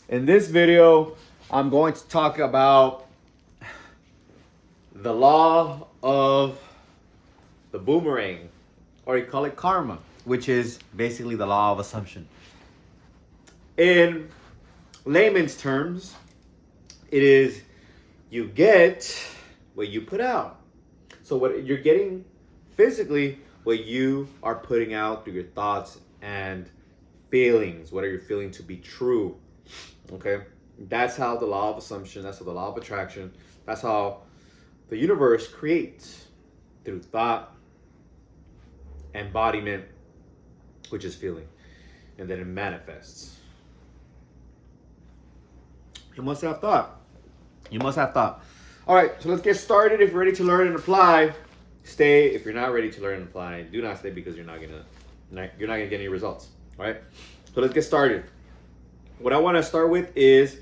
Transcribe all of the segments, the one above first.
In this video, I'm going to talk about the law of the boomerang, or you call it karma, which is basically the law of assumption. In layman's terms, it is you get what you put out. So what you're getting physically, what you are putting out through your thoughts and feelings, what are you feeling to be true? Okay, that's how the law of assumption, that's how the law of attraction, that's how the universe creates, through thought, embodiment, which is feeling, and then it manifests. You must have thought. You must have thought. All right, so let's get started. If you're ready to learn and apply, stay. If you're not ready to learn and apply, do not stay, because you're not gonna get any results. All right, so let's get started. What I want to start with is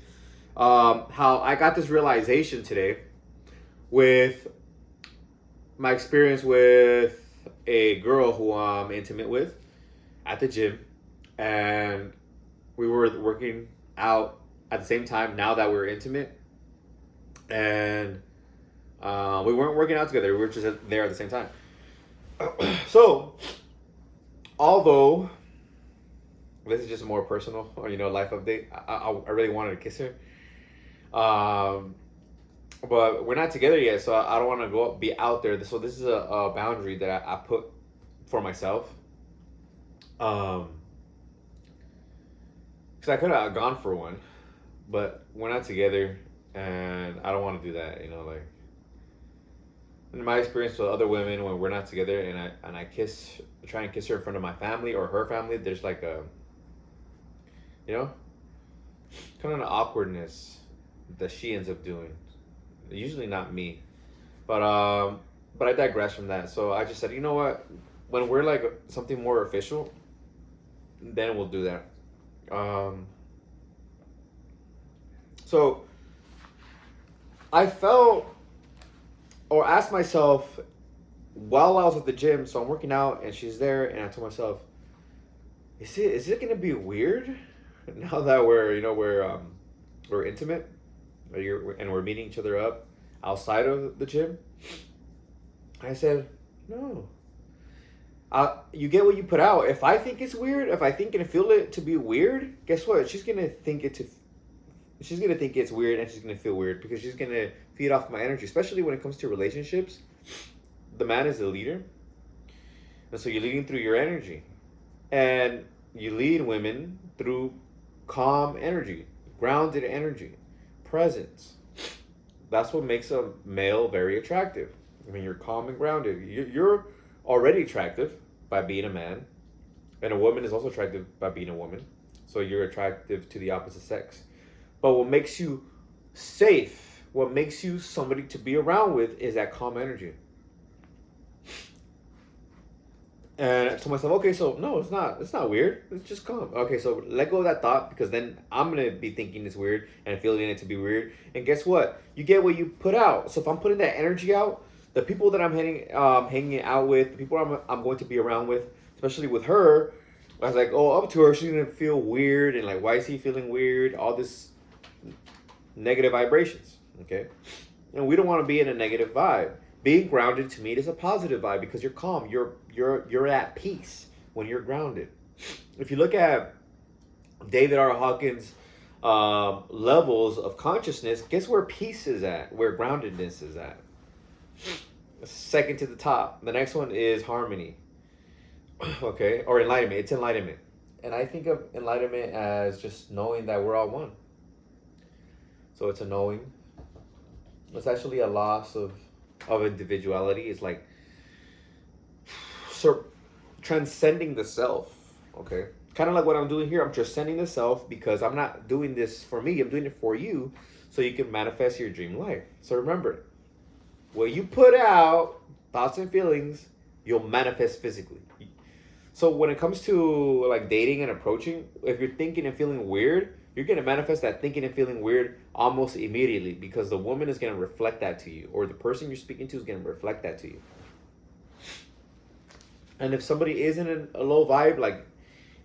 how I got this realization today with my experience with a girl who I'm intimate with at the gym, and we were working out at the same time. Now that we're intimate, and we weren't working out together, we were just there at the same time. So, although this is just a more personal, or life update, I really wanted to kiss her, but we're not together yet, so I don't want to be out there. So this is a boundary that I put for myself, because I could have gone for one, but we're not together, and I don't want to do that. Like, in my experience with other women, when we're not together, and I try and kiss her in front of my family or her family, there's like a, kind of an awkwardness that she ends up doing. Usually not me, but I digress from that. So I just said, you know what? When we're like something more official, then we'll do that. So I felt, or asked myself, while I was at the gym. So I'm working out, and she's there, and I told myself, is it gonna be weird now that we're intimate, and we're meeting each other up outside of the gym? I said, no. You get what you put out. If I think it's weird, if I think and feel it to be weird, guess what? She's gonna think it's weird, and she's gonna feel weird, because she's gonna feed off my energy. Especially when it comes to relationships, the man is the leader, and so you're leading through your energy, and you lead women through calm energy, grounded energy, presence. That's what makes a male very attractive. When you're calm and grounded, you're already attractive by being a man, and a woman is also attractive by being a woman. So you're attractive to the opposite sex. But what makes you safe, what makes you somebody to be around with, is that calm energy. And I told myself, okay, so no, it's not weird. It's just calm. Okay, so let go of that thought, because then I'm gonna be thinking it's weird and feeling it to be weird. And guess what? You get what you put out. So if I'm putting that energy out, the people that I'm hanging out with, the people I'm going to be around with, especially with her, I was like, oh, up to her, she's gonna feel weird, and like, why is he feeling weird? All this negative vibrations. Okay, and we don't want to be in a negative vibe. Being grounded, to me, is a positive vibe, because you're calm. You're at peace when you're grounded. If you look at David R. Hawkins' levels of consciousness, guess where peace is at? Where groundedness is at? Second to the top. The next one is harmony. Okay, or enlightenment. It's enlightenment, and I think of enlightenment as just knowing that we're all one. So it's a knowing. It's actually a loss of individuality. It's like transcending the self. Okay, kind of like what I'm doing here. I'm transcending the self, because I'm not doing this for me. I'm doing it for you, so you can manifest your dream life. So remember, what you put out, thoughts and feelings, you'll manifest physically. So when it comes to like dating and approaching, if you're thinking and feeling weird, you're going to manifest that thinking and feeling weird almost immediately, because the woman is going to reflect that to you, or the person you're speaking to is going to reflect that to you. And if somebody is in a low vibe, like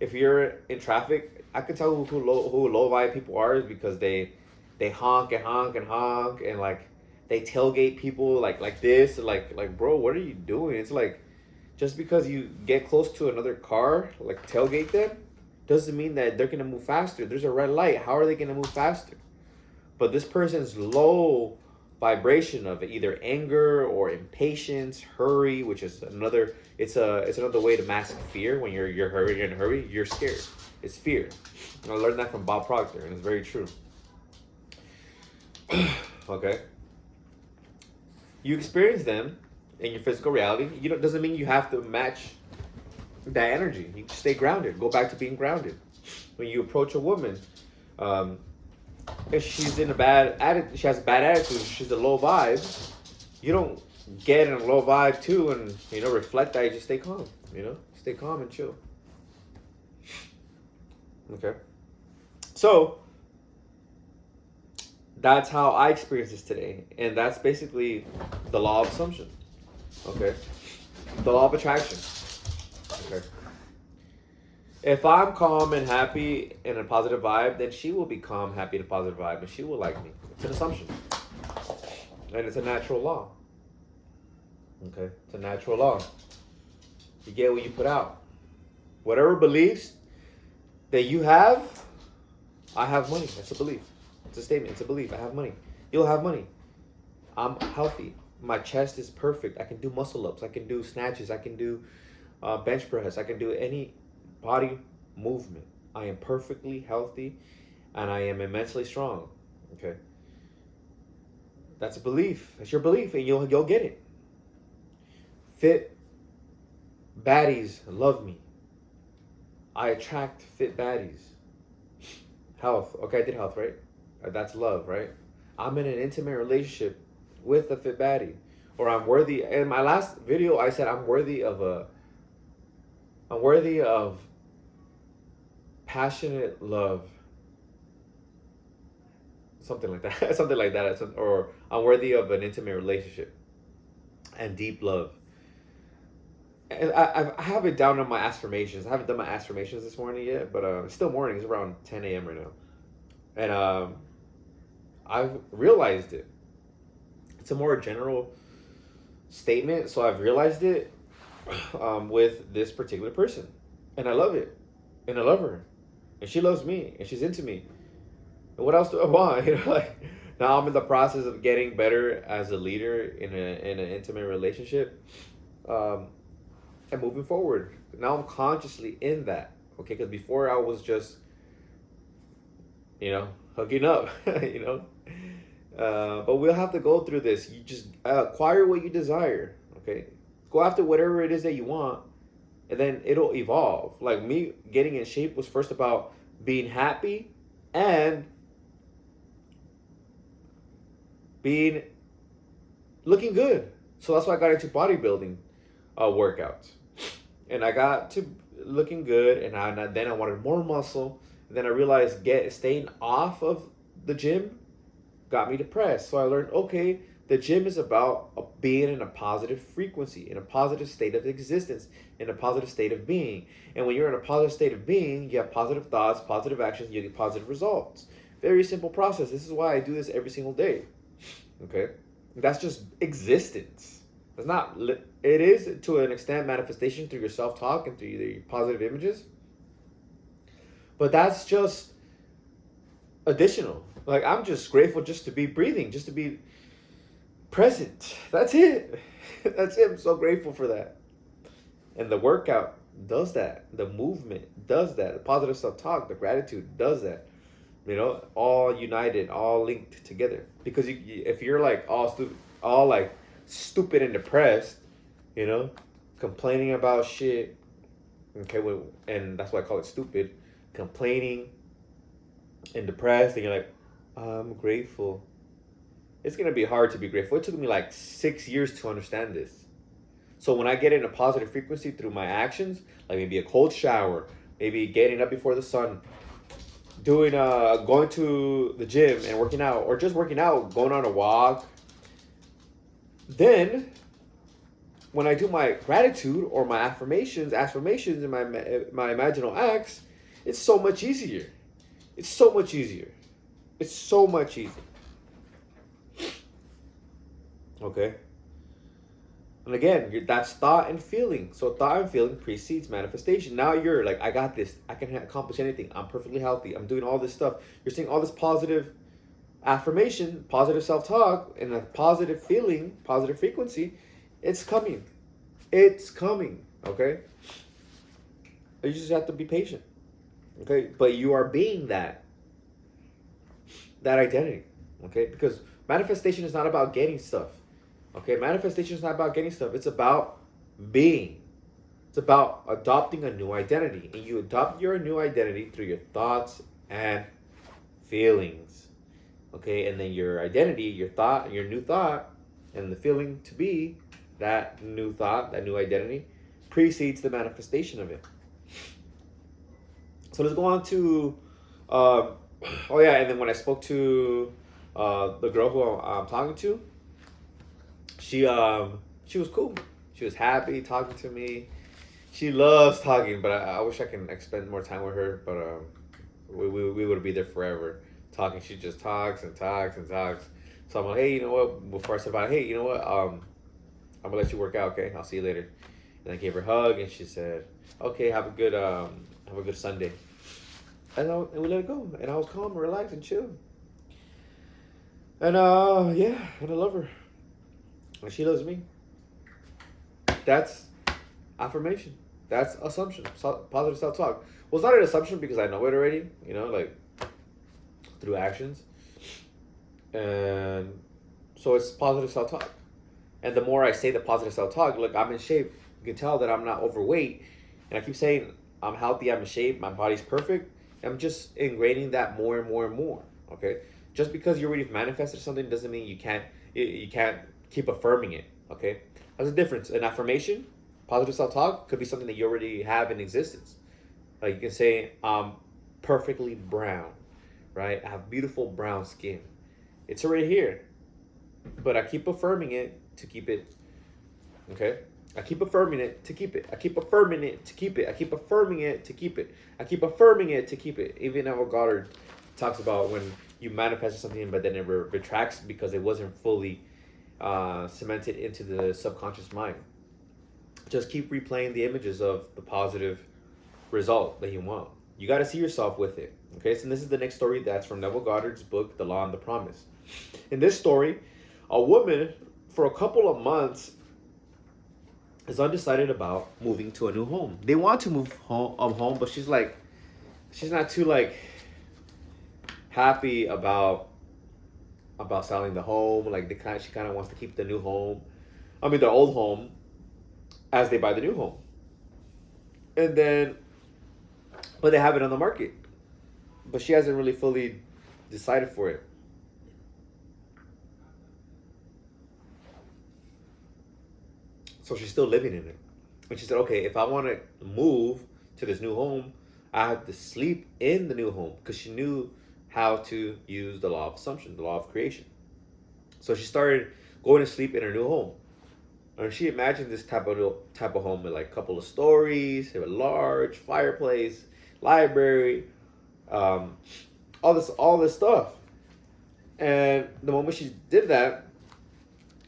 if you're in traffic, I could tell who low vibe people are is because they honk and honk and honk and like they tailgate people like this, like bro, what are you doing? It's like just because you get close to another car, like tailgate them, doesn't mean that they're gonna move faster. There's a red light. How are they gonna move faster? But this person's low vibration of either anger or impatience, hurry, which is another. It's another way to mask fear. When you're hurried and hurry, you're scared. It's fear. And I learned that from Bob Proctor, and it's very true. Okay. You experience them in your physical reality. Doesn't mean you have to match that energy. You stay grounded. Go back to being grounded. When you approach a woman, if she's in a bad attitude, she has a bad attitude, she's a low vibe, you don't get in a low vibe too and reflect that. You just stay calm. Stay calm and chill. Okay. So that's how I experience this today, and that's basically the law of assumption. Okay. The law of attraction. Okay. If I'm calm and happy and a positive vibe, then she will be calm, happy, and a positive vibe, and she will like me. It's an assumption. And it's a natural law. Okay? It's a natural law. You get what you put out. Whatever beliefs that you have, I have money. That's a belief. It's a statement. It's a belief. I have money. You'll have money. I'm healthy. My chest is perfect. I can do muscle ups. I can do snatches. I can do bench press. I can do any body movement. I am perfectly healthy and I am immensely strong. Okay. That's a belief. That's your belief, and you'll get it. Fit baddies love me. I attract fit baddies. Health. Okay, I did health, right? That's love, right? I'm in an intimate relationship with a fit baddie. Or I'm worthy. In my last video, I said I'm worthy of passionate love. Something like that. Something like that. Or I'm worthy of an intimate relationship and deep love. And I have it down on my affirmations. I haven't done my affirmations this morning yet, but it's still morning. It's around 10 a.m. right now. And I've realized it. It's a more general statement, so I've realized it with this particular person. And I love it. And I love her. And she loves me. And she's into me. And what else do I want? Now I'm in the process of getting better as a leader in an intimate relationship. And moving forward. Now I'm consciously in that. Okay, because before I was just, hooking up, But we'll have to go through this. You just acquire what you desire, okay? Go after whatever it is that you want, and then it'll evolve. Like me getting in shape was first about being happy and looking good. So that's why I got into bodybuilding workouts. And I got to looking good, and then I wanted more muscle. And then I realized staying off of the gym got me depressed. So I learned, okay, the gym is about being in a positive frequency, in a positive state of existence, in a positive state of being. And when you're in a positive state of being, you have positive thoughts, positive actions, you get positive results. Very simple process. This is why I do this every single day. Okay? That's just existence. It's not. It is to an extent manifestation through your self-talk and through your positive images. But that's just additional. Like, I'm just grateful just to be breathing, just to be present. That's it. That's it. I'm so grateful for that. And the workout does that. The movement does that. The positive self-talk, the gratitude does that. All united, all linked together. Because if you're like all stupid and depressed, complaining about shit, okay, and that's why I call it stupid, complaining and depressed, and you're like, I'm grateful. It's going to be hard to be grateful. It took me like 6 years to understand this. So when I get in a positive frequency through my actions, like maybe a cold shower, maybe getting up before the sun, going to the gym and working out, or just working out, going on a walk, then when I do my gratitude or my affirmations and my imaginal acts, It's so much easier. It's so much easier. It's so much easier. Okay? And again, that's thought and feeling. So thought and feeling precedes manifestation. Now you're like, I got this. I can accomplish anything. I'm perfectly healthy. I'm doing all this stuff. You're seeing all this positive affirmation, positive self-talk, and a positive feeling, positive frequency. It's coming. It's coming. Okay? You just have to be patient. Okay? But you are being that identity. Okay? Because manifestation is not about getting stuff. Okay, manifestation is not about getting stuff. It's about being. It's about adopting a new identity. And you adopt your new identity through your thoughts and feelings. Okay, and then your identity, your thought, your new thought, and the feeling to be that new thought, that new identity, precedes the manifestation of it. So let's go on to, oh yeah, and then when I spoke to the girl who I'm talking to, she was cool. She was happy talking to me. She loves talking, but I wish I can spend more time with her. But we would be there forever talking. She just talks and talks and talks. So I'm like, hey, you know what? Before I said about, hey, you know what? I'm gonna let you work out. Okay, I'll see you later. And I gave her a hug, and she said, okay, have a good Sunday. And we let it go. And I was calm, and relaxed, and chill. And yeah, and I love her. And she loves me. That's affirmation. That's assumption. Positive self-talk. Well, it's not an assumption because I know it already, like through actions. And so it's positive self-talk. And the more I say the positive self-talk, look, I'm in shape. You can tell that I'm not overweight. And I keep saying I'm healthy, I'm in shape, my body's perfect. I'm just ingraining that more and more and more. Okay? Just because you already manifested something doesn't mean you can't keep affirming it. Okay? There's a difference. An affirmation, positive self-talk, could be something that you already have in existence. Like you can say, I'm perfectly brown, right? I have beautiful brown skin. It's already here. But I keep affirming it to keep it. Okay? I keep affirming it to keep it. I keep affirming it to keep it. I keep affirming it to keep it. I keep affirming it to keep it. Even Neville Goddard talks about when you manifest something but then it retracts because it wasn't fully cemented into the subconscious mind. Just keep replaying the images of the positive result that you want. You got to see yourself with it. Okay, so this is the next story that's from Neville Goddard's book, The Law and the Promise. In this story, a woman for a couple of months is undecided about moving to a new home. They want to move home, but she's not too happy about selling the home. She kind of wants to keep the new home. I mean, the old home as they buy the new home. And then, but they have it on the market. But she hasn't really fully decided for it. So she's still living in it. And she said, okay, if I want to move to this new home, I have to sleep in the new home, because she knew how to use the law of assumption, the law of creation. So she started going to sleep in her new home. And she imagined this type of home with a couple of stories, a large fireplace, library, all this stuff. And the moment she did that,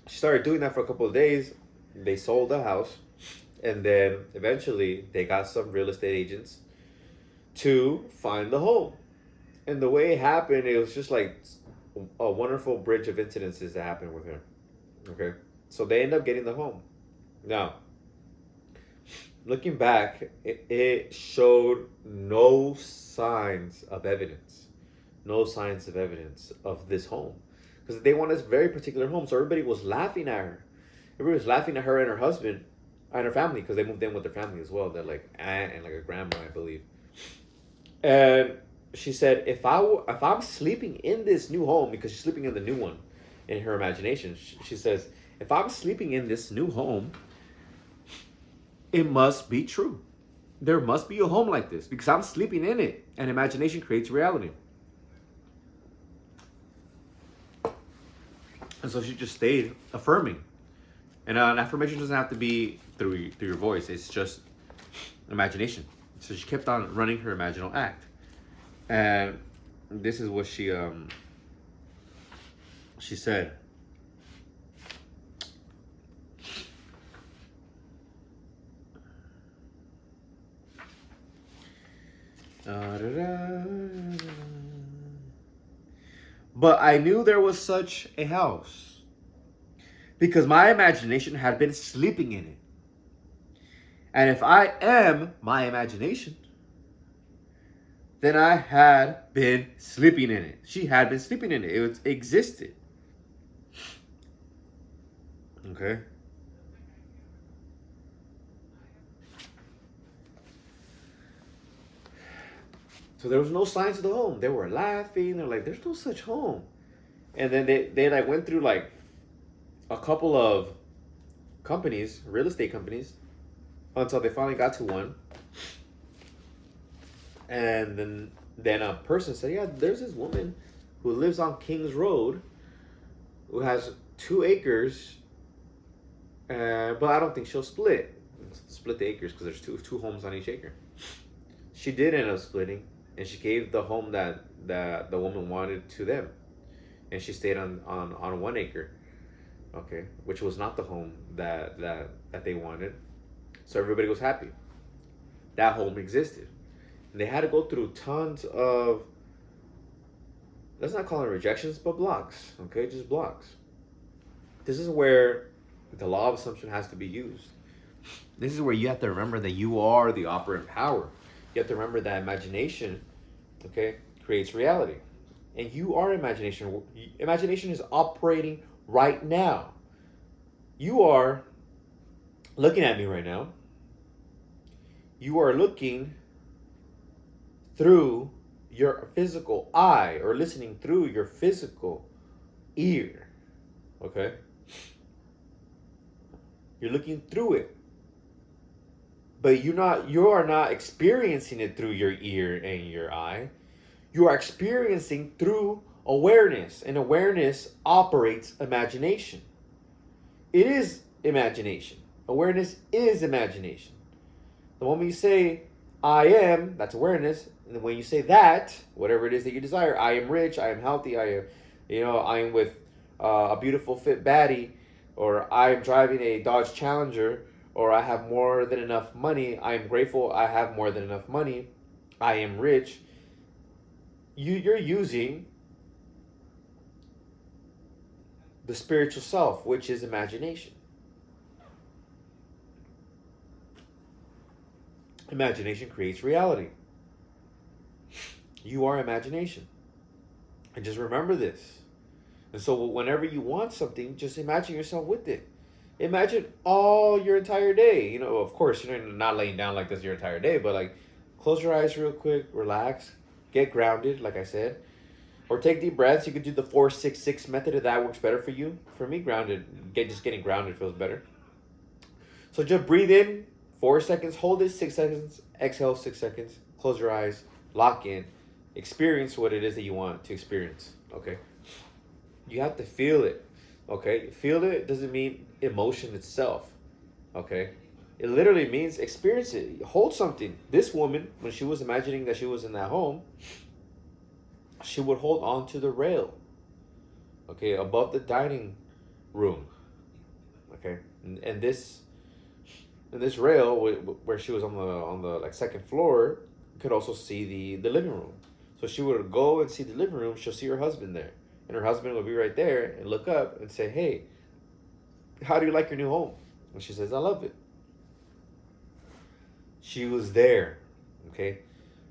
she started doing that for a couple of days. They sold the house, and then eventually they got some real estate agents to find the home. And the way it happened, it was just like a wonderful bridge of incidences that happened with her. Okay, so they end up getting the home. Now, looking back, it showed no signs of evidence of this home, because they want this very particular home. So everybody was laughing at her. Everybody was laughing at her and her husband and her family, because they moved in with their family as well. They're like aunt and a grandma, I believe. And she said, if I'm sleeping in this new home, because she's sleeping in the new one in her imagination, she says, if I'm sleeping in this new home, it must be true. There must be a home like this, because I'm sleeping in it, and imagination creates reality. And so she just stayed affirming. And an affirmation doesn't have to be through your voice. It's just imagination. So she kept on running her imaginal act, and this is what she said. But I knew there was such a house because my imagination had been sleeping in it. And if I am my imagination, then I had been sleeping in it. She had been sleeping in it. It existed. Okay. So there was no signs of the home. They were laughing. They're like, there's no such home. And then they like went through like a couple of companies, real estate companies, until they finally got to one. And then a person said, yeah, there's this woman who lives on Kings Road who has 2 acres, but I don't think she'll split the acres because there's two homes on each acre. She did end up splitting, and she gave the home that the woman wanted to them, and she stayed on 1 acre, okay, which was not the home that they wanted. So everybody was happy. That home existed. And they had to go through tons of, let's not call it rejections, but blocks, okay, just blocks. This is where the law of assumption has to be used. This is where you have to remember that you are the operant power. You have to remember that imagination, okay, creates reality. And you are imagination. Imagination is operating right now. You are looking at me right now. You are looking through your physical eye or listening through your physical ear. Okay? You're looking through it. But you are not experiencing it through your ear and your eye. You are experiencing through awareness, and awareness operates imagination. It is imagination. Awareness is imagination. The moment you say, I am, that's awareness. And then when you say that, whatever it is that you desire, I am rich, I am healthy, I am with a beautiful fit baddie, or I am driving a Dodge Challenger, or I have more than enough money, I am grateful, I have more than enough money, I am rich. You're using the spiritual self, which is imagination. Imagination creates reality. You are imagination. And just remember this. And so whenever you want something, just imagine yourself with it. Imagine all your entire day. Of course, you're not laying down like this your entire day, but like close your eyes real quick, relax, get grounded, like I said. Or take deep breaths. You could do the 4-6-6 method if that works better for you. For me, just getting grounded feels better. So just breathe in 4 seconds, hold it 6 seconds, exhale 6 seconds, close your eyes, lock in, experience what it is that you want to experience, okay? You have to feel it, okay? Feel it doesn't mean emotion itself, okay? It literally means experience it. Hold something. This woman, when she was imagining that she was in that home, she would hold on to the rail, okay, above the dining room, okay? And this rail where she was on the like second floor could also see the living room. So she would go and see the living room. She'll see her husband there, and her husband would be right there and look up and say, "Hey, how do you like your new home?" And she says, "I love it." She was there, okay?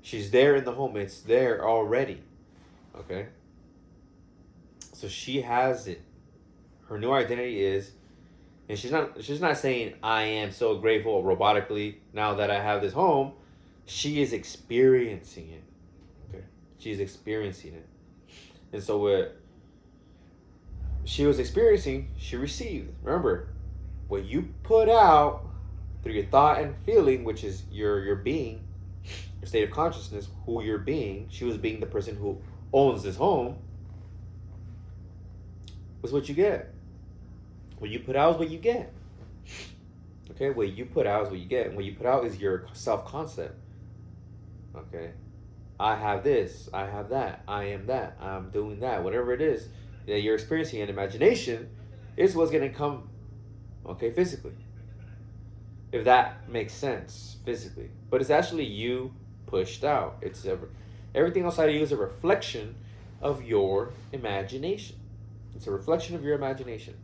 She's there in the home. It's there already, okay? So she has it. Her new identity is, and she's not saying, "I am so grateful robotically now that I have this home." She is experiencing it. Okay? She's experiencing it. And so what she was experiencing, she received. Remember, what you put out through your thought and feeling, which is your being, your state of consciousness, who you're being, she was being the person who owns this home, was what you get. What you put out is what you get. Okay, what you put out is what you get. And what you put out is your self-concept. Okay, I have this, I have that, I am that, I'm doing that, whatever it is that you're experiencing in imagination is what's gonna come, okay, physically. If that makes sense physically. But it's actually you pushed out. Everything outside of you is a reflection of your imagination. It's a reflection of your imagination.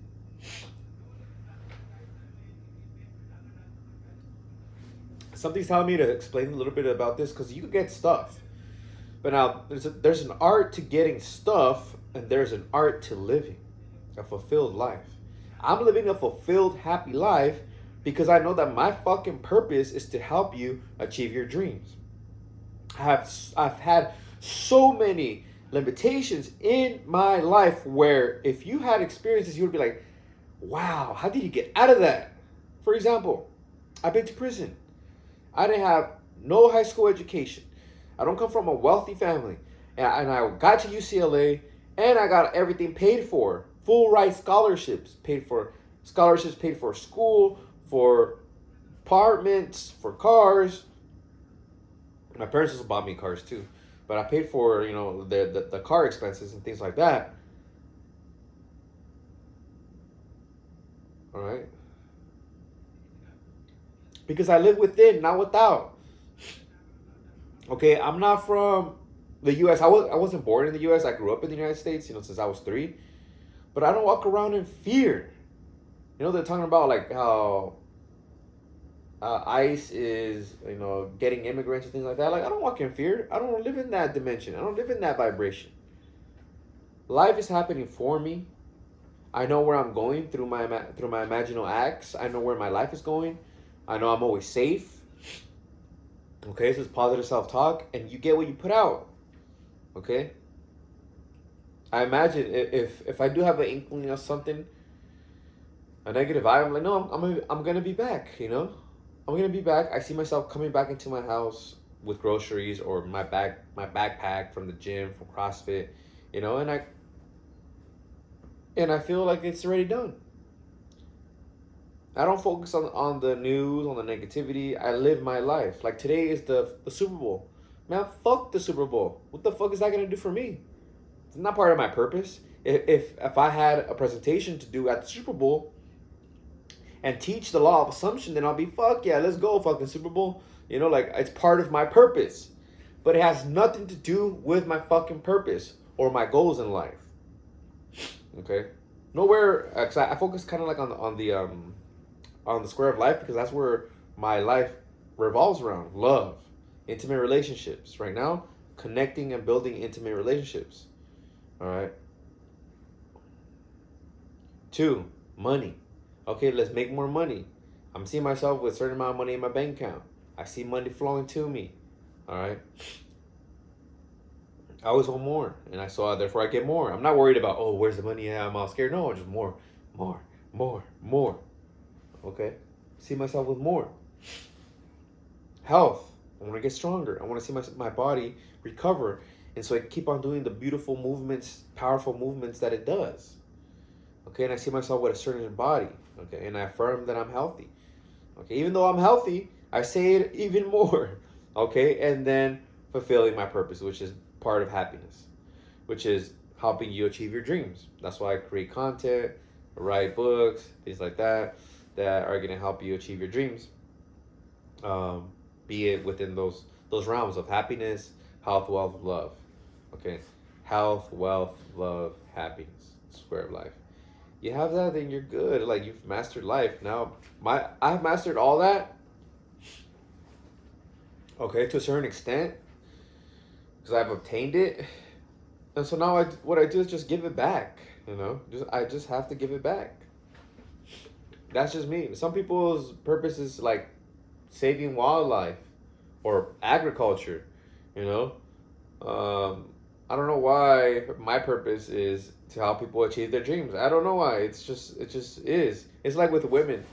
Something's telling me to explain a little bit about this because you could get stuff. But now there's an art to getting stuff and there's an art to living a fulfilled life. I'm living a fulfilled, happy life because I know that my fucking purpose is to help you achieve your dreams. I've had so many limitations in my life where if you had experiences, you would be like, wow, how did you get out of that? For example, I've been to prison. I didn't have no high school education. I don't come from a wealthy family. And I got to UCLA and I got everything paid for. Full ride scholarships paid for school, for apartments, for cars. My parents just bought me cars too. But I paid for, the car expenses and things like that. All right. Because I live within, not without. Okay, I'm not from the U.S. I wasn't born in the U.S. I grew up in the United States, since I was 3. But I don't walk around in fear. They're talking about like how ICE is, getting immigrants and things like that. Like, I don't walk in fear. I don't live in that dimension. I don't live in that vibration. Life is happening for me. I know where I'm going through my imaginal acts. I know where my life is going. I know I'm always safe. Okay, so it's positive self-talk, and you get what you put out. Okay. I imagine if I do have an inkling of something, a negative vibe, I'm like, no, I'm gonna be back. I'm gonna be back. I see myself coming back into my house with groceries or my backpack from the gym, from CrossFit, and I feel like it's already done. I don't focus on the news, on the negativity. I live my life. Like today is the Super Bowl. Man, fuck the Super Bowl. What the fuck is that gonna do for me? It's not part of my purpose. If I had a presentation to do at the Super Bowl and teach the law of assumption, then I'll be fuck yeah, let's go fucking Super Bowl. Like it's part of my purpose. But it has nothing to do with my fucking purpose or my goals in life. Okay? Nowhere, cause I focus kind of like on the square of life because that's where my life revolves around. Love, intimate relationships. Right now, connecting and building intimate relationships. All right. 2, money. Okay, let's make more money. I'm seeing myself with a certain amount of money in my bank account. I see money flowing to me. All right. I always want more, and therefore I get more. I'm not worried about, oh, where's the money at? I'm all scared. No, just more, more, more, more. Okay, see myself with more. Health. I want to get stronger. I want to see my body recover, and so I keep on doing the beautiful movements, powerful movements that it does. Okay, and I see myself with a certain body. Okay, and I affirm that I'm healthy. Okay, even though I'm healthy, I say it even more. Okay, and then fulfilling my purpose, which is part of happiness, which is helping you achieve your dreams. That's why I create content, write books, things like that are going to help you achieve your dreams. Be it within those realms of happiness, health, wealth, love. Okay, health, wealth, love, happiness, square of life. You have that, then you're good. Like you've mastered life. Now, I've mastered all that. Okay, to a certain extent, because I've obtained it, and so now what I do is just give it back. I just have to give it back. That's just me. Some people's purpose is like saving wildlife or agriculture. I don't know why my purpose is to help people achieve their dreams. I don't know why. It just is. It's like with women.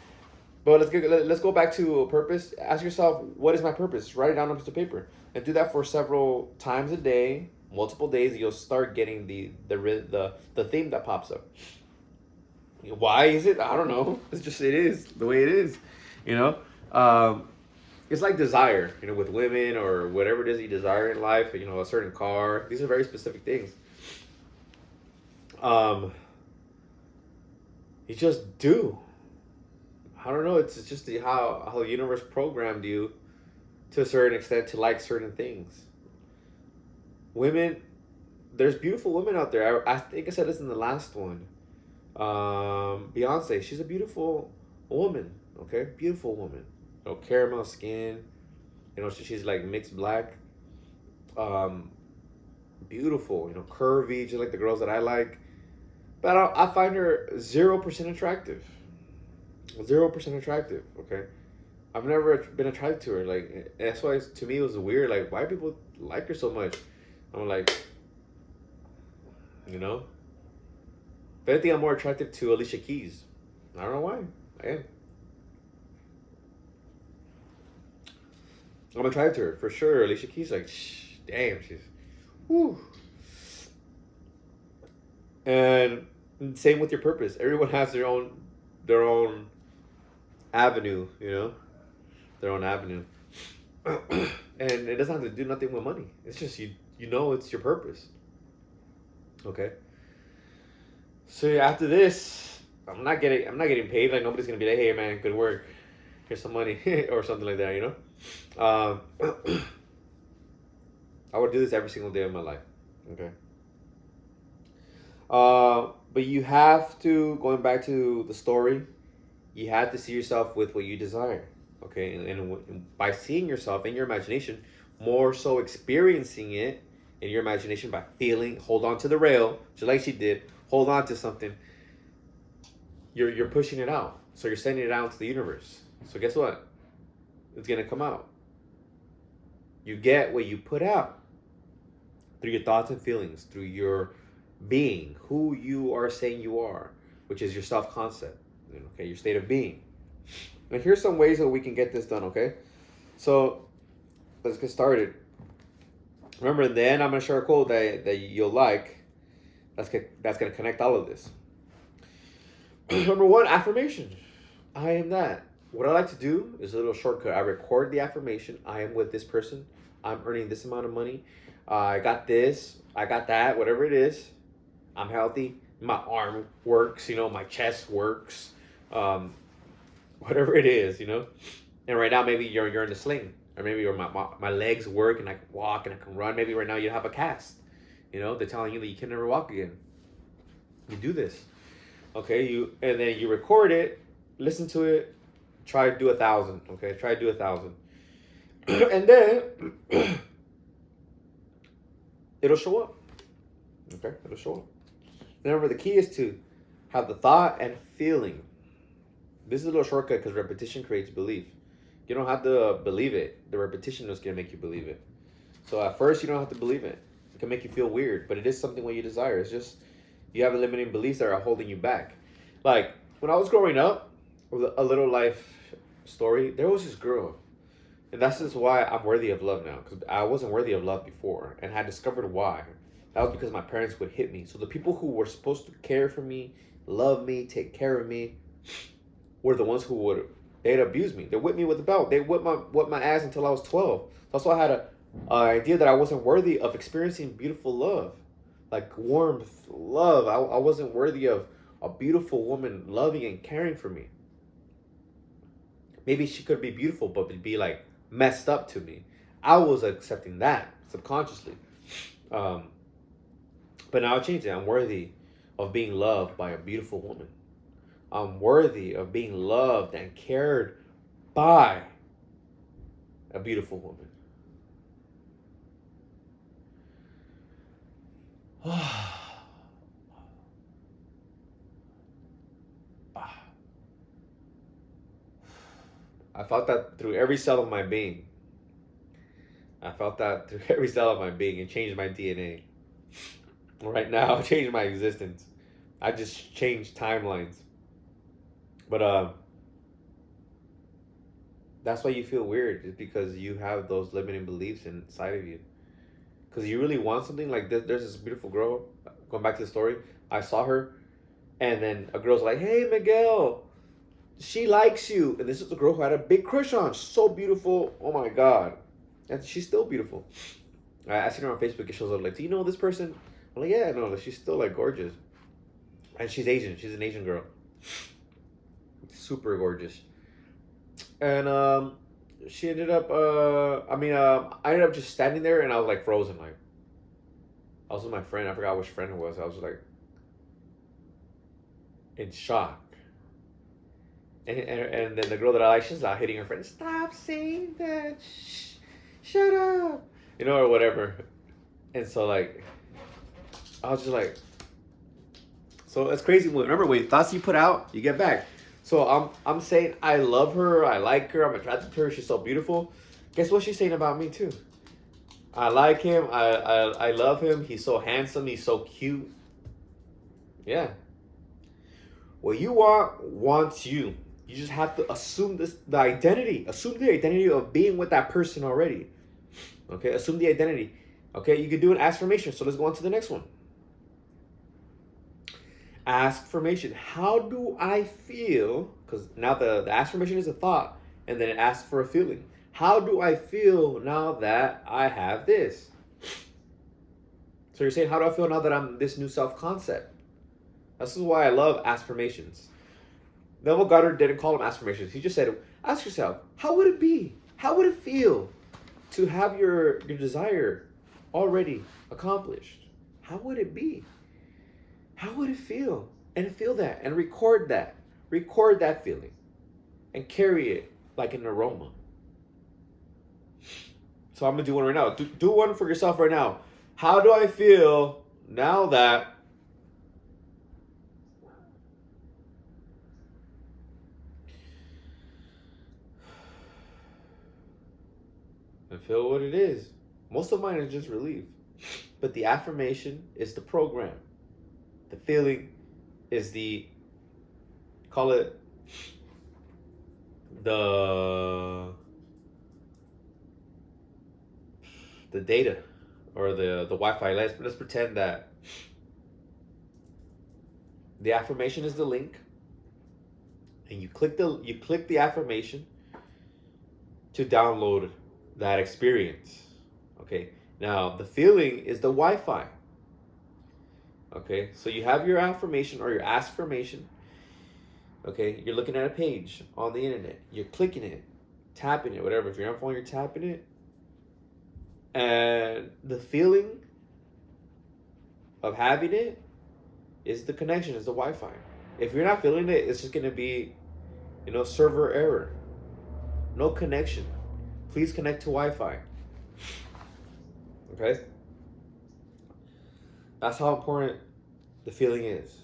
But let's go back to a purpose. Ask yourself, what is my purpose? Write it down on a piece of paper, and do that for several times a day, multiple days. You'll start getting the theme that pops up. Why is it? I don't know. It is the way it is. it's like desire, with women or whatever it is you desire in life. A certain car. These are very specific things. Um, you just do. I don't know. It's just how the universe programmed you to a certain extent to like certain things. Women, there's beautiful women out there. I think I said this in the last one. Beyonce, she's a beautiful woman. Okay, beautiful woman. Caramel skin. She's like mixed black. Um, Beautiful. Curvy, just like the girls that I like. But I find her 0% attractive. 0% attractive. Okay, I've never been attracted to her. Like that's why to me it was weird. Like why people like her so much? I'm like, you know. If anything, I'm more attractive to Alicia Keys. I don't know why. I am. I'm attracted to her for sure. Alicia Keys, like, damn, she's, whew. And same with your purpose. Everyone has their own avenue. Their own avenue. And it doesn't have to do nothing with money. It's just it's your purpose. Okay. So after this, I'm not getting paid. Like nobody's gonna be like, hey man, good work. Here's some money or something like that. I would do this every single day of my life. Okay. But you have to, going back to the story, you have to see yourself with what you desire. Okay, and by seeing yourself in your imagination, more so experiencing it in your imagination by feeling, hold on to the rail, just like she did, hold on to something. You're pushing it out, so you're sending it out into the universe. So guess what? It's gonna come out. You get what you put out through your thoughts and feelings, through your being, who you are saying you are, which is your self-concept. Okay, your state of being. And here's some ways that we can get this done, okay? So, let's get started. Remember, in the end, I'm going to share a quote that you'll like. That's going to connect all of this. Number one, affirmation. I am that. What I like to do is a little shortcut. I record the affirmation. I am with this person. I'm earning this amount of money. I got this. I got that. Whatever it is. I'm healthy. My arm works. My chest works. Whatever it is, And right now, maybe you're in the sling, or maybe my legs work and I can walk and I can run. Maybe right now you have a cast. They're telling you that you can never walk again. You do this, okay? And then you record it, listen to it, try to do 1,000. Okay, try to do 1,000, and then it'll show up. Okay, it'll show up. Remember, the key is to have the thought and feeling. This is a little shortcut because repetition creates belief. You don't have to believe it. The repetition is going to make you believe it. So at first, you don't have to believe it. It can make you feel weird, but it is something what you desire. It's just you have limiting beliefs that are holding you back. Like when I was growing up, with a little life story, there was this girl. And that's just why I'm worthy of love now. Because I wasn't worthy of love before. And I discovered why. That was because my parents would hit me. So the people who were supposed to care for me, love me, take care of me, were the ones who they'd abuse me. They whipped me with a belt. They whipped my ass until I was 12. That's why I had an idea that I wasn't worthy of experiencing beautiful love. Like warmth, love. I wasn't worthy of a beautiful woman loving and caring for me. Maybe she could be beautiful, but be like messed up to me. I was accepting that subconsciously. But now I changed it. I'm worthy of being loved by a beautiful woman. I'm worthy of being loved and cared by a beautiful woman. I felt that through every cell of my being. It changed my DNA. Right now, it changed my existence. I just changed timelines. But that's why you feel weird, is because you have those limiting beliefs inside of you. Because you really want something like this. There's this beautiful girl, going back to the story, I saw her, and then a girl's like, hey, Miguel, She likes you. And this is the girl who I had a big crush on. So beautiful. Oh my God. And she's still beautiful. I seen her on Facebook. It shows up like, do you know this person? I'm like, yeah, no, she's still like gorgeous. And she's Asian. She's an Asian girl. Super gorgeous. And she ended up, I ended up just standing there and I was like frozen. Like, I was with my friend. I forgot which friend it was. I was like in shock. And then the girl that I like, she's out hitting her friend. Stop saying that. Shh, shut up. You know, or whatever. And so, like, I was just like, so it's crazy. Remember, when thoughts you put out, you get back. So I'm saying I love her. I like her. I'm attracted to her. She's so beautiful. Guess what she's saying about me, too? I like him. I love him. He's so handsome. He's so cute. Yeah. What you want wants you. You just have to assume the identity. Assume the identity of being with that person already. Okay, assume the identity. Okay, you can do an affirmation. So let's go on to the next one. Affirmation. How do I feel? Because now the affirmation is a thought, and then it asks for a feeling. How do I feel now that I have this? So you're saying, how do I feel now that I'm this new self-concept? This is why I love affirmations. Neville Goddard didn't call them affirmations. He just said, ask yourself, how would it be? How would it feel to have your desire already accomplished? How would it be? How would it feel? And feel that and record that. Record that feeling and carry it like an aroma. So I'm going to do one right now. Do one for yourself right now. How do I feel now that and feel what it is? Most of mine is just relief. But the affirmation is the program. The feeling is call it the data or the Wi-Fi. Let's pretend that the affirmation is the link, and you click the affirmation to download that experience. Okay. Now the feeling is the Wi-Fi. Okay, so you have your affirmation or your affirmation. Okay, you're looking at a page on the internet. You're clicking it, tapping it, whatever. If you're on phone, you're tapping it. And the feeling of having it is the connection, is the Wi-Fi. If you're not feeling it, it's just going to be, server error. No connection. Please connect to Wi-Fi. Okay? That's how important the feeling is.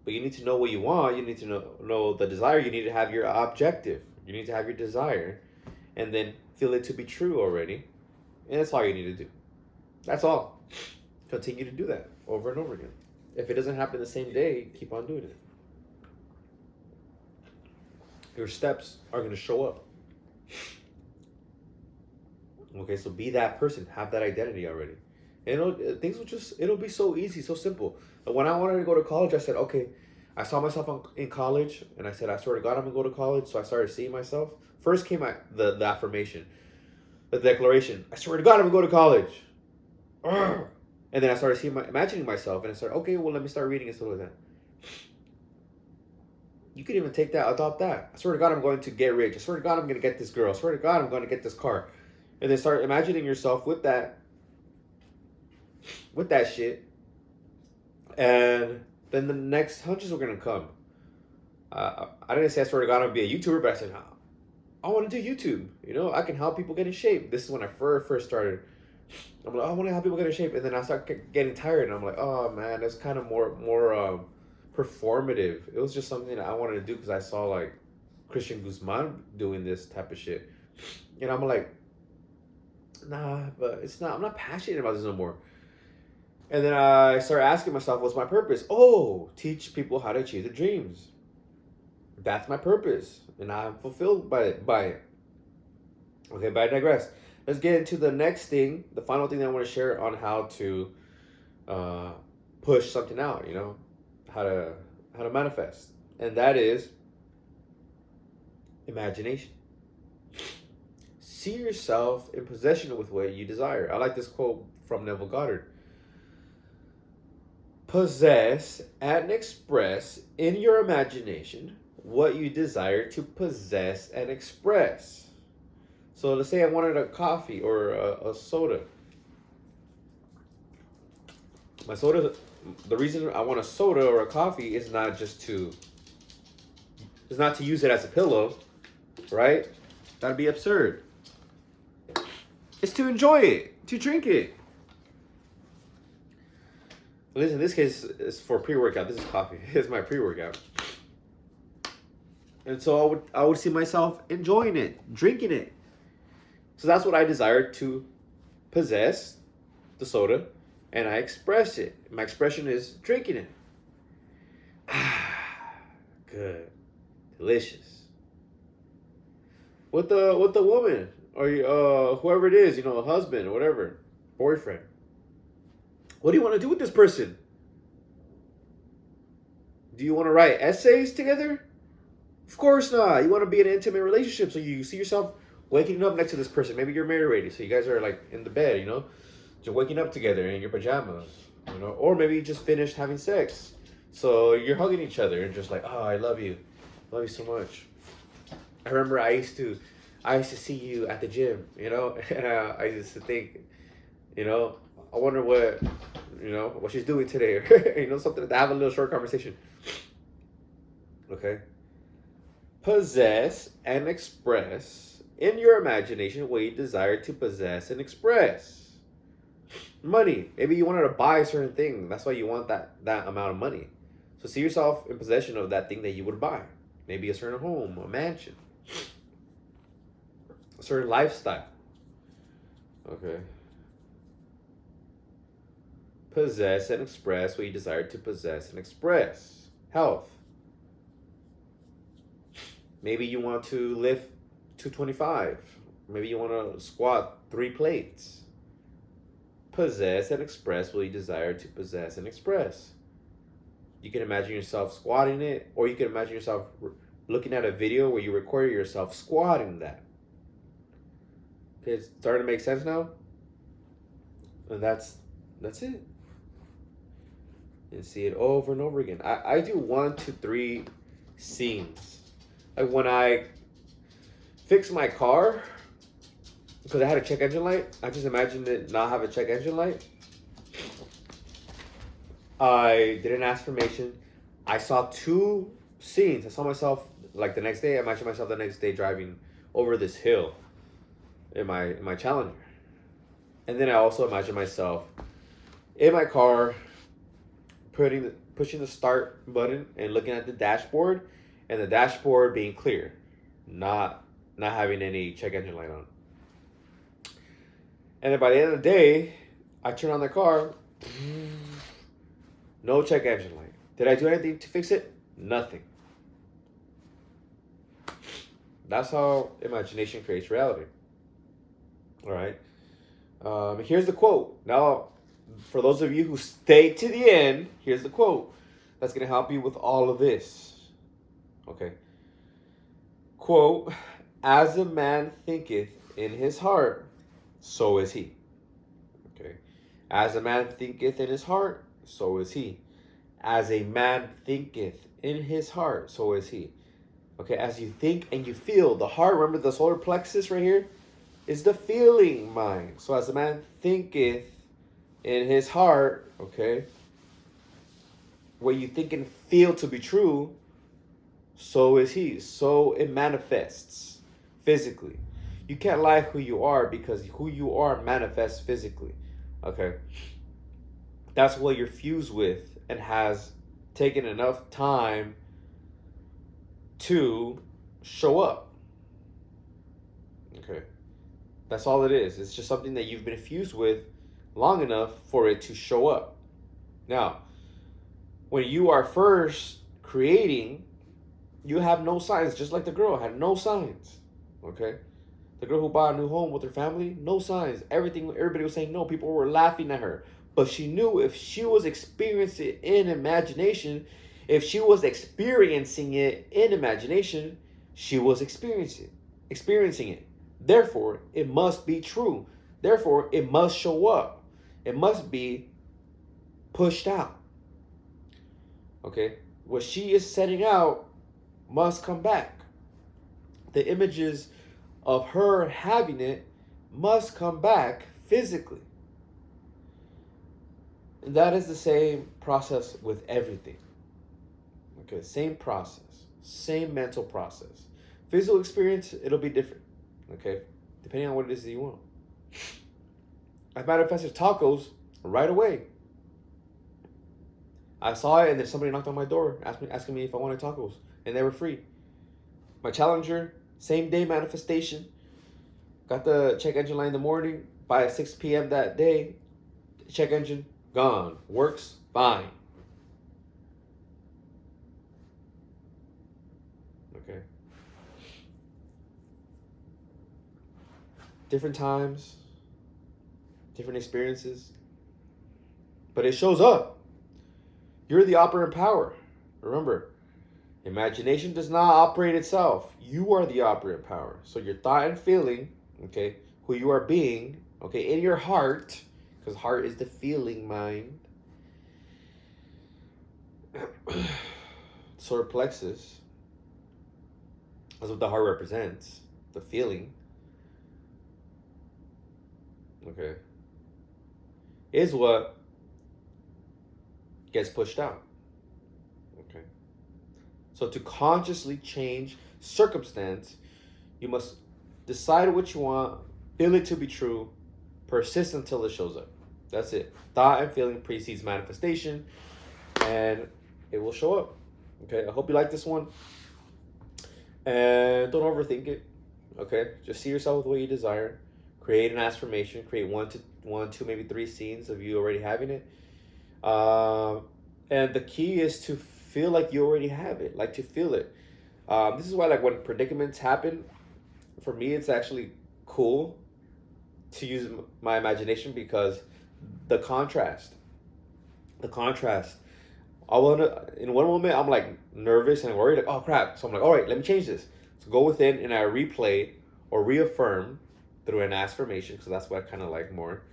But you need to know what you want. You need to know the desire. You need to have your objective. You need to have your desire. And then feel it to be true already. And that's all you need to do. That's all. Continue to do that over and over again. If it doesn't happen the same day, keep on doing it. Your steps are going to show up. Okay, so be that person. Have that identity already. And it'll be so easy, so simple. When I wanted to go to college, I said, okay, I saw myself in college, and I said, I swear to God, I'm going to go to college. So I started seeing myself. First came the affirmation, the declaration. I swear to God, I'm going to go to college. Urgh. And then I started imagining myself, and I said, okay, well, let me start reading and stuff like that. You could even take that, adopt that. I swear to God, I'm going to get rich. I swear to God, I'm going to get this girl. I swear to God, I'm going to get this car. And then start imagining yourself with that shit. And then the next hunches were going to come. I didn't say I swear to God I'm going to be a YouTuber, but I said, I want to do YouTube. I can help people get in shape. This is when I first started. I'm like, I want to help people get in shape. And then I start getting tired. And I'm like, oh, man, that's kind of more performative. It was just something that I wanted to do because I saw, like, Christian Guzman doing this type of shit. And I'm like, nah, but I'm not passionate about this no more. And then I started asking myself, what's my purpose? Oh, teach people how to achieve their dreams. That's my purpose. And I'm fulfilled by it. Okay, but I digress. Let's get into the next thing, the final thing that I want to share on how to push something out, how to manifest. And that is imagination. See yourself in possession with what you desire. I like this quote from Neville Goddard. Possess and express in your imagination what you desire to possess and express. So let's say I wanted a coffee or a soda. My soda, the reason I want a soda or a coffee is not to use it as a pillow, right? That'd be absurd. It's to enjoy it, to drink it. Listen, in this case, it's for pre-workout. This is coffee. It's my pre-workout. And so I would see myself enjoying it, drinking it. So that's what I desire to possess, the soda, and I express it. My expression is drinking it. Ah, good, delicious. With the woman or whoever it is, a husband or whatever, boyfriend. What do you want to do with this person? Do you want to write essays together? Of course not. You want to be in an intimate relationship, so you see yourself waking up next to this person. Maybe you're married already, so you guys are like in the bed, just waking up together in your pajamas, or maybe you just finished having sex, so you're hugging each other and just like, oh, I love you so much. I remember I used to see you at the gym, and I used to think, I wonder what she's doing today, or something to have a little short conversation. Okay. Possess and express in your imagination what you desire to possess and express. Money. Maybe you wanted to buy a certain thing. That's why you want that amount of money. So see yourself in possession of that thing that you would buy. Maybe a certain home, a mansion, a certain lifestyle. Okay. Possess and express what you desire to possess and express. Health. Maybe you want to lift 225. Maybe you want to squat 3 plates. Possess and express what you desire to possess and express. You can imagine yourself squatting it, or you can imagine yourself looking at a video where you record yourself squatting that. Okay, it's starting to make sense now? And that's it. And see it over and over again. I do 1 to 3 scenes. Like when I fixed my car, because I had a check engine light, I just imagined it not have a check engine light. I did an affirmation. I saw 2 scenes. I saw myself like the next day. I imagined myself the next day driving over this hill in my Challenger. And then I also imagined myself in my car pushing the start button and looking at the dashboard, and the dashboard being clear, not having any check engine light on. And then by the end of the day, I turn on the car, no check engine light. Did I do anything to fix it? Nothing. That's how imagination creates reality. All right. Here's the quote. Now, for those of you who stay to the end, here's the quote that's going to help you with all of this. Okay. Quote, as a man thinketh in his heart, so is he. Okay. As a man thinketh in his heart, so is he. As a man thinketh in his heart, so is he. Okay, as you think and you feel, the heart, remember the solar plexus right here, is the feeling mind. So as a man thinketh in his heart, okay, what you think and feel to be true, so is he. So it manifests physically. You can't lie who you are, because who you are manifests physically. Okay. That's what you're fused with and has taken enough time to show up. Okay. That's all it is. It's just something that you've been fused with long enough for it to show up. Now, when you are first creating, you have no signs, just like the girl had no signs. Okay? The girl who bought a new home with her family, no signs. Everybody was saying no. People were laughing at her. But she knew if she was experiencing it in imagination, She was experiencing it. Therefore, it must be true. Therefore, it must show up. It must be pushed out. Okay? What she is setting out must come back. The images of her having it must come back physically. And that is the same process with everything. Okay, same process, same mental process. Physical experience, it'll be different. Okay, depending on what it is that you want. I manifested tacos right away. I saw it, and then somebody knocked on my door, asking me if I wanted tacos, and they were free. My Challenger, same day manifestation. Got the check engine light in the morning. By 6 p.m. that day, check engine gone. Works fine. Okay. Different times, different experiences, but it shows up. You're the operant power. Remember, imagination does not operate itself. You are the operant power. So your thought and feeling, okay, who you are being, okay, in your heart, because heart is the feeling mind. Solar plexus, that's what the heart represents, the feeling. Okay, is what gets pushed out. Okay, so to consciously change circumstance, you must decide what you want, feel it to be true, persist until it shows up. That's it. Thought and feeling precedes manifestation, and it will show up. Okay, I hope you like this one, and don't overthink it. Okay, just see yourself with what you desire. Create an affirmation. Create one, two, maybe 3 scenes of you already having it. And the key is to feel like you already have it, like to feel it. This is why, like, when predicaments happen, for me, it's actually cool to use my imagination, because the contrast. I wanna, in one moment, I'm like nervous and worried, like, oh crap. So I'm like, all right, let me change this. So go within and I replay or reaffirm through an affirmation, because that's what I kind of like more,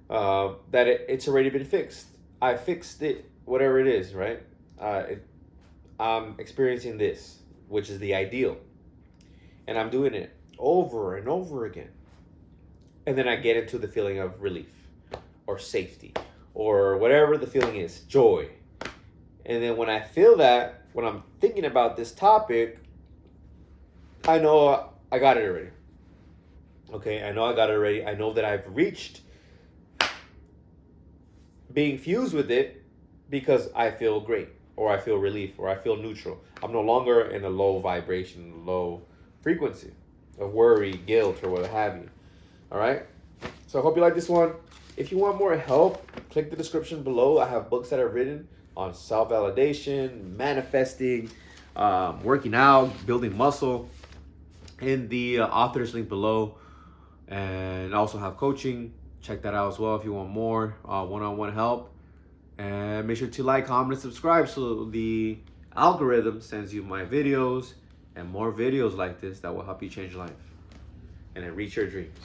that it's already been fixed. I fixed it, whatever it is, right? I'm experiencing this, which is the ideal. And I'm doing it over and over again. And then I get into the feeling of relief or safety or whatever the feeling is, joy. And then when I feel that, when I'm thinking about this topic, I know I got it already. Okay, I know I got it already. I know that I've reached being fused with it, because I feel great, or I feel relief, or I feel neutral. I'm no longer in a low vibration, low frequency of worry, guilt, or what have you. All right? So I hope you like this one. If you want more help, click the description below. I have books that I've written on self-validation, manifesting, working out, building muscle, in the author's link below. And I also have coaching. Check that out as well if you want more one-on-one help. And make sure to like, comment, and subscribe, so the algorithm sends you my videos and more videos like this that will help you change life and then reach your dreams.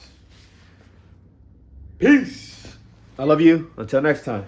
Peace. I love you. Until next time.